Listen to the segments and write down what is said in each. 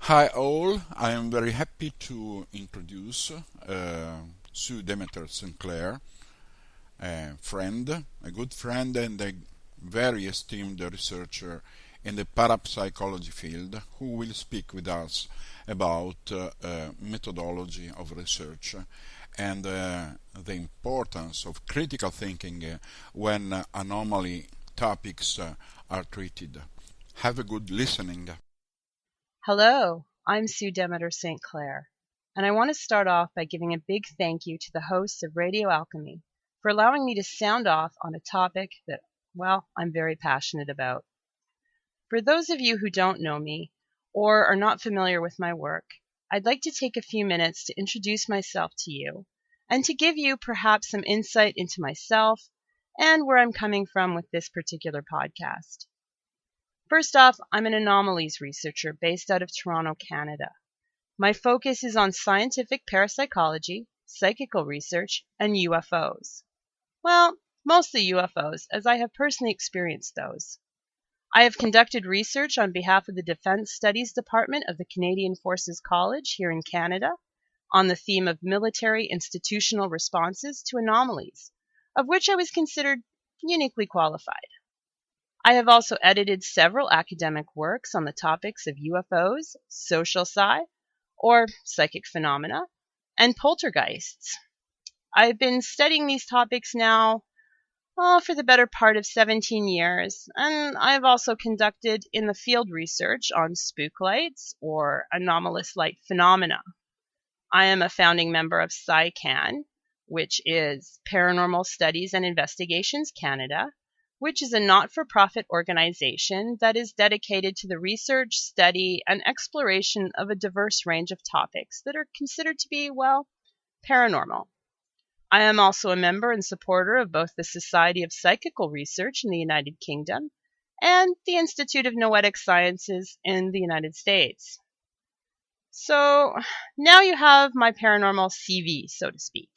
Hi all, I am very happy to introduce Sue Demeter Sinclair, a good friend and a very esteemed researcher in the parapsychology field who will speak with us about methodology of research and the importance of critical thinking when anomaly topics are treated. Have a good listening. Hello, I'm Sue Demeter St. Clair, and I want to start off by giving a big thank you to the hosts of Radio Alchemy for allowing me to sound off on a topic that, well, I'm very passionate about. For those of you who don't know me or are not familiar with my work, I'd like to take a few minutes to introduce myself to you and to give you perhaps some insight into myself and where I'm coming from with this particular podcast. First off, I'm an anomalies researcher based out of Toronto, Canada. My focus is on scientific parapsychology, psychical research, and UFOs. Well, mostly UFOs, as I have personally experienced those. I have conducted research on behalf of the Defense Studies Department of the Canadian Forces College here in Canada on the theme of military institutional responses to anomalies, of which I was considered uniquely qualified. I have also edited several academic works on the topics of UFOs, social psi, or psychic phenomena, and poltergeists. I've been studying these topics now for the better part of 17 years, and I've also conducted in the field research on spook lights or anomalous light phenomena. I am a founding member of PsyCan, which is Paranormal Studies and Investigations Canada, which is a not-for-profit organization that is dedicated to the research, study, and exploration of a diverse range of topics that are considered to be, well, paranormal. I am also a member and supporter of both the Society of Psychical Research in the United Kingdom and the Institute of Noetic Sciences in the United States. So now you have my paranormal CV, so to speak.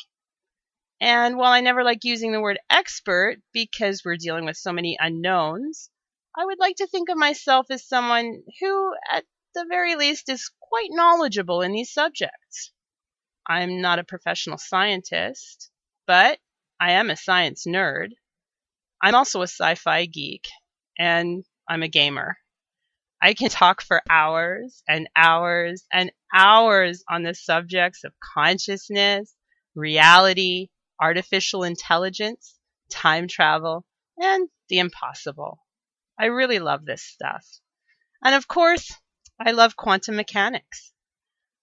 And while I never like using the word expert because we're dealing with so many unknowns, I would like to think of myself as someone who, at the very least, is quite knowledgeable in these subjects. I'm not a professional scientist, but I am a science nerd. I'm also a sci-fi geek, and I'm a gamer. I can talk for hours and hours and hours on the subjects of consciousness, reality, artificial intelligence, time travel, and the impossible. I really love this stuff. And of course, I love quantum mechanics.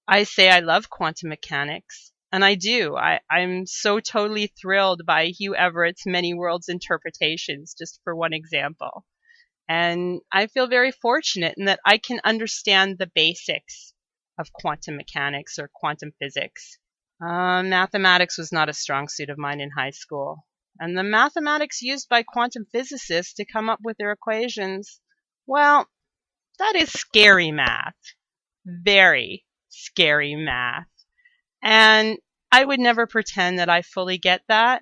I say I love quantum mechanics, and I do. I'm so totally thrilled by Hugh Everett's Many Worlds interpretations, just for one example. And I feel very fortunate in that I can understand the basics of quantum mechanics or quantum physics. Mathematics was not a strong suit of mine in high school. And the mathematics used by quantum physicists to come up with their equations, well, that is scary math. Very scary math. And I would never pretend that I fully get that.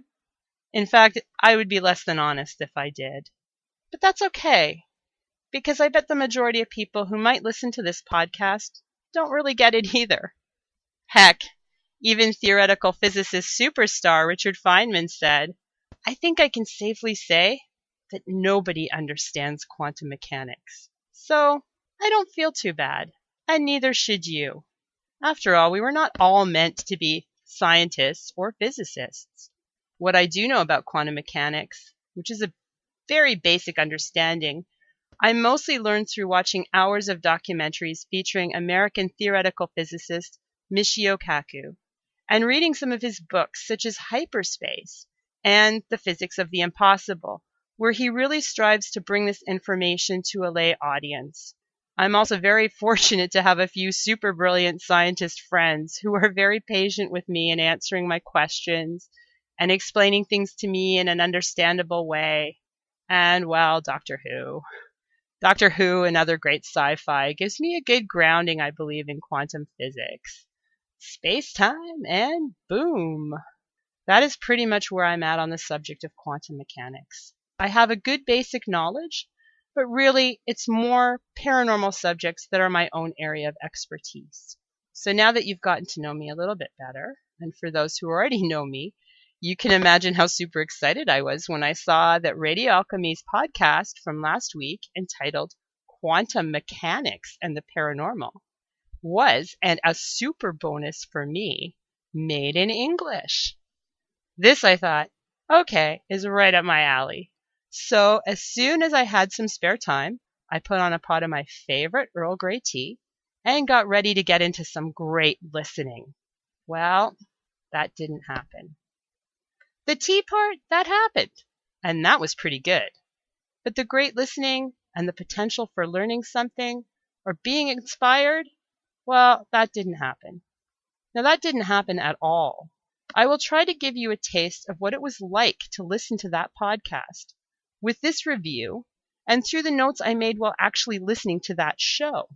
In fact, I would be less than honest if I did. But that's okay, because I bet the majority of people who might listen to this podcast don't really get it either. Heck, even theoretical physicist superstar Richard Feynman said, "I think I can safely say that nobody understands quantum mechanics. So I don't feel too bad, and neither should you. After all, we were not all meant to be scientists or physicists. What I do know about quantum mechanics, which is a very basic understanding, I mostly learned through watching hours of documentaries featuring American theoretical physicist Michio Kaku, and reading some of his books such as Hyperspace and The Physics of the Impossible, where he really strives to bring this information to a lay audience. I'm also very fortunate to have a few super brilliant scientist friends who are very patient with me in answering my questions and explaining things to me in an understandable way. And, well, Doctor Who. Doctor Who and other great sci-fi gives me a good grounding, I believe, in quantum physics. Space-time and boom. That is pretty much where I'm at on the subject of quantum mechanics. I have a good basic knowledge, but really it's more paranormal subjects that are my own area of expertise. So now that you've gotten to know me a little bit better, and for those who already know me, you can imagine how super excited I was when I saw that Radio Alchemy's podcast from last week, entitled Quantum Mechanics and the Paranormal, was, and a super bonus for me, made in English. This, I thought, okay, is right up my alley. So as soon as I had some spare time, I put on a pot of my favorite Earl Grey tea and got ready to get into some great listening. Well, that didn't happen. The tea part, that happened, and that was pretty good. But the great listening and the potential for learning something or being inspired, well, that didn't happen. Now, that didn't happen at all. I will try to give you a taste of what it was like to listen to that podcast with this review and through the notes I made while actually listening to that show.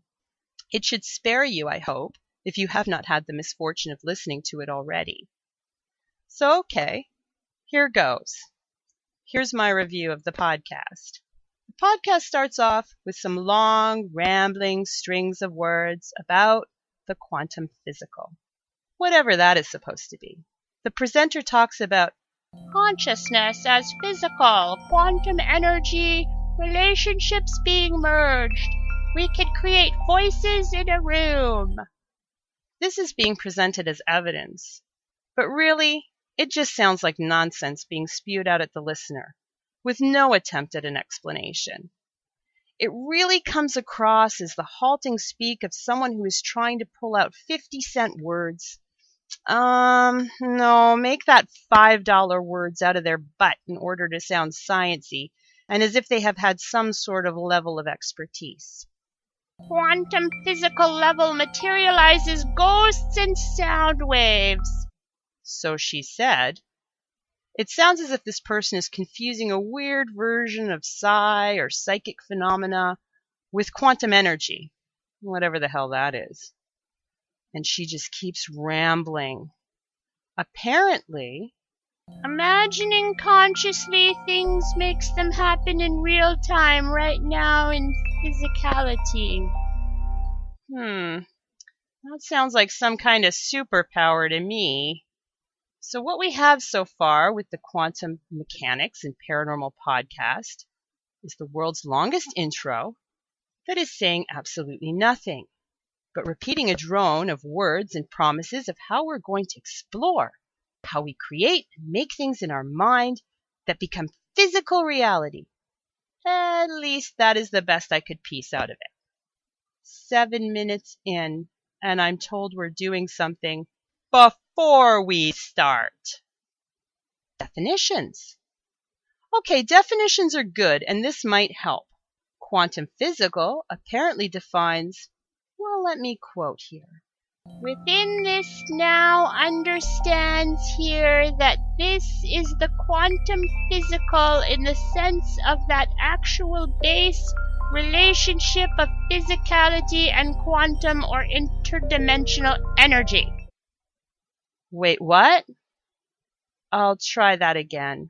It should spare you, I hope, if you have not had the misfortune of listening to it already. So, okay, here goes. Here's my review of the podcast. The podcast starts off with some long, rambling strings of words about the quantum physical, whatever that is supposed to be. The presenter talks about consciousness as physical, quantum energy, relationships being merged. We can create voices in a room. This is being presented as evidence, but really, it just sounds like nonsense being spewed out at the listener, with no attempt at an explanation. It really comes across as the halting speak of someone who is trying to pull out 50-cent words. No, make that $5 words out of their butt in order to sound sciencey, and as if they have had some sort of level of expertise. Quantum physical level materializes ghosts and sound waves. So she said. It sounds as if this person is confusing a weird version of psi or psychic phenomena with quantum energy, whatever the hell that is. And she just keeps rambling. Apparently, imagining consciously things makes them happen in real time right now in physicality. That sounds like some kind of superpower to me. So what we have so far with the Quantum Mechanics and Paranormal podcast is the world's longest intro that is saying absolutely nothing, but repeating a drone of words and promises of how we're going to explore, how we create and make things in our mind that become physical reality. At least that is the best I could piece out of it. 7 minutes in, and I'm told we're doing something before we start. Definitions. Okay, definitions are good, and this might help. Quantum physical apparently defines, well, let me quote here. Within this now understands here that this is the quantum physical in the sense of that actual base relationship of physicality and quantum or interdimensional energy. Wait, what? I'll try that again.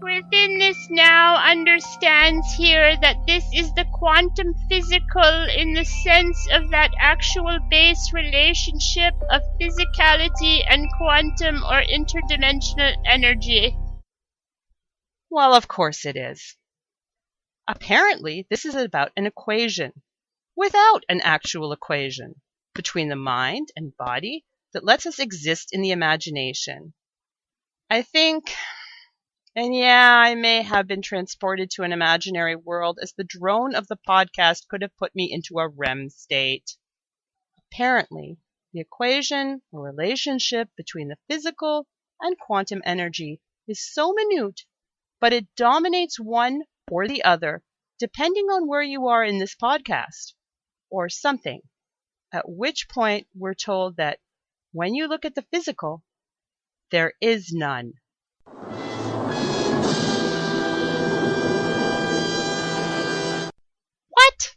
Within this now understands here that this is the quantum physical in the sense of that actual base relationship of physicality and quantum or interdimensional energy. Well, of course it is. Apparently, this is about an equation, without an actual equation, between the mind and body that lets us exist in the imagination. I think, and yeah, I may have been transported to an imaginary world as the drone of the podcast could have put me into a REM state. Apparently, the equation or relationship between the physical and quantum energy is so minute, but it dominates one or the other depending on where you are in this podcast, or something, at which point we're told that when you look at the physical, there is none. What?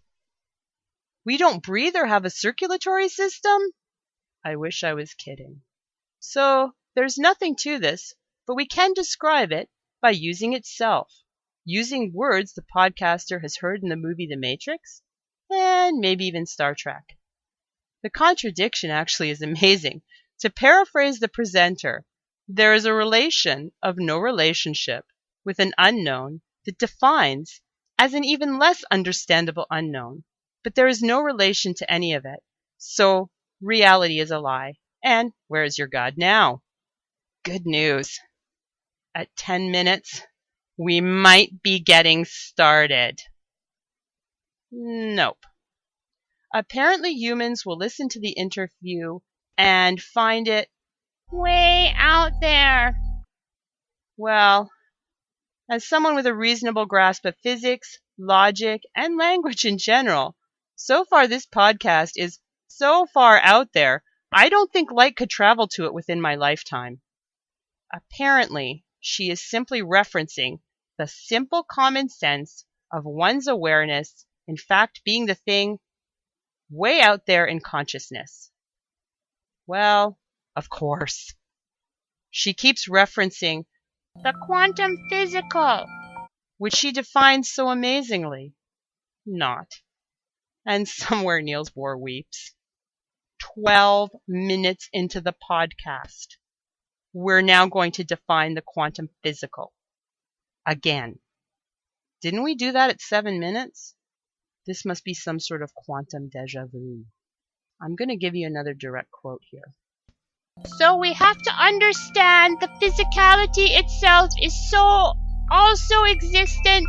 We don't breathe or have a circulatory system? I wish I was kidding. So there's nothing to this, but we can describe it by using itself. using words the podcaster has heard in the movie The Matrix, and maybe even Star Trek. The contradiction actually is amazing. To paraphrase the presenter, there is a relation of no relationship with an unknown that defines as an even less understandable unknown, but there is no relation to any of it. So reality is a lie. And where is your God now? Good news. At 10 minutes, we might be getting started. Nope. Apparently humans will listen to the interview and find it way out there. Well, as someone with a reasonable grasp of physics, logic, and language in general, so far this podcast is so far out there, I don't think light could travel to it within my lifetime. Apparently, she is simply referencing the simple common sense of one's awareness, in fact being the thing way out there in consciousness. Well, of course. She keeps referencing the quantum physical, which she defines so amazingly. Not. And somewhere Niels Bohr weeps. 12 minutes into the podcast, we're now going to define the quantum physical. Again. Didn't we do that at 7 minutes? This must be some sort of quantum deja vu. I'm going to give you another direct quote here. So we have to understand the physicality itself is so also existent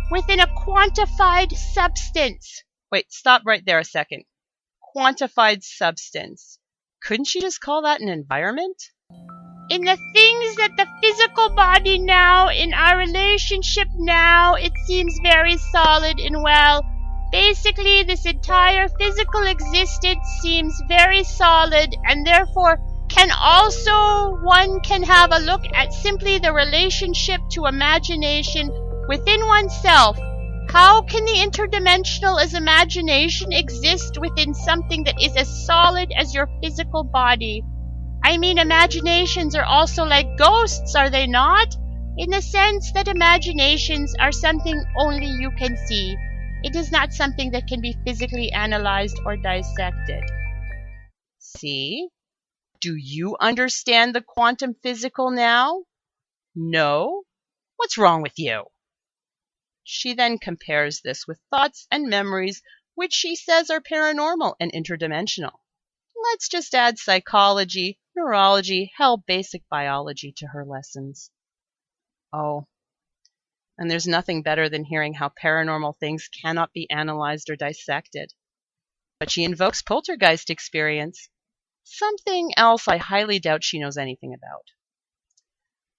within a quantified substance. Wait, stop right there a second. Quantified substance. Couldn't she just call that an environment? In the things that the physical body now, in our relationship now, it seems very solid and well. Basically, this entire physical existence seems very solid, and therefore one can have a look at simply the relationship to imagination within oneself. How can the interdimensional as imagination exist within something that is as solid as your physical body? I mean, imaginations are also like ghosts, are they not? In the sense that imaginations are something only you can see. It is not something that can be physically analyzed or dissected. See? Do you understand the quantum physical now? No? What's wrong with you? She then compares this with thoughts and memories which she says are paranormal and interdimensional. Let's just add psychology, neurology, hell, basic biology to her lessons. Oh, and there's nothing better than hearing how paranormal things cannot be analyzed or dissected. But she invokes poltergeist experience, something else I highly doubt she knows anything about.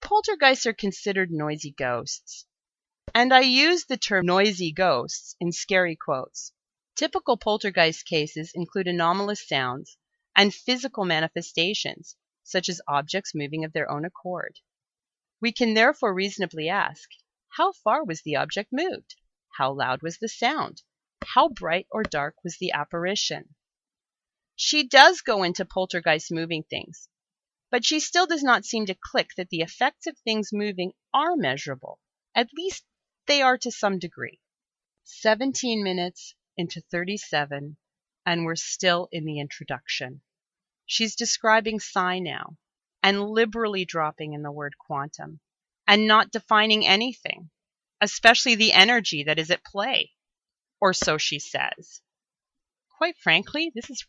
Poltergeists are considered noisy ghosts, and I use the term noisy ghosts in scary quotes. Typical poltergeist cases include anomalous sounds and physical manifestations, such as objects moving of their own accord. We can therefore reasonably ask, how far was the object moved? How loud was the sound? How bright or dark was the apparition? She does go into poltergeist moving things, but she still does not seem to click that the effects of things moving are measurable. At least they are to some degree. 17 minutes into 37, and we're still in the introduction. She's describing psi now, and liberally dropping in the word quantum, and not defining anything, especially the energy that is at play, or so she says. Quite frankly, this is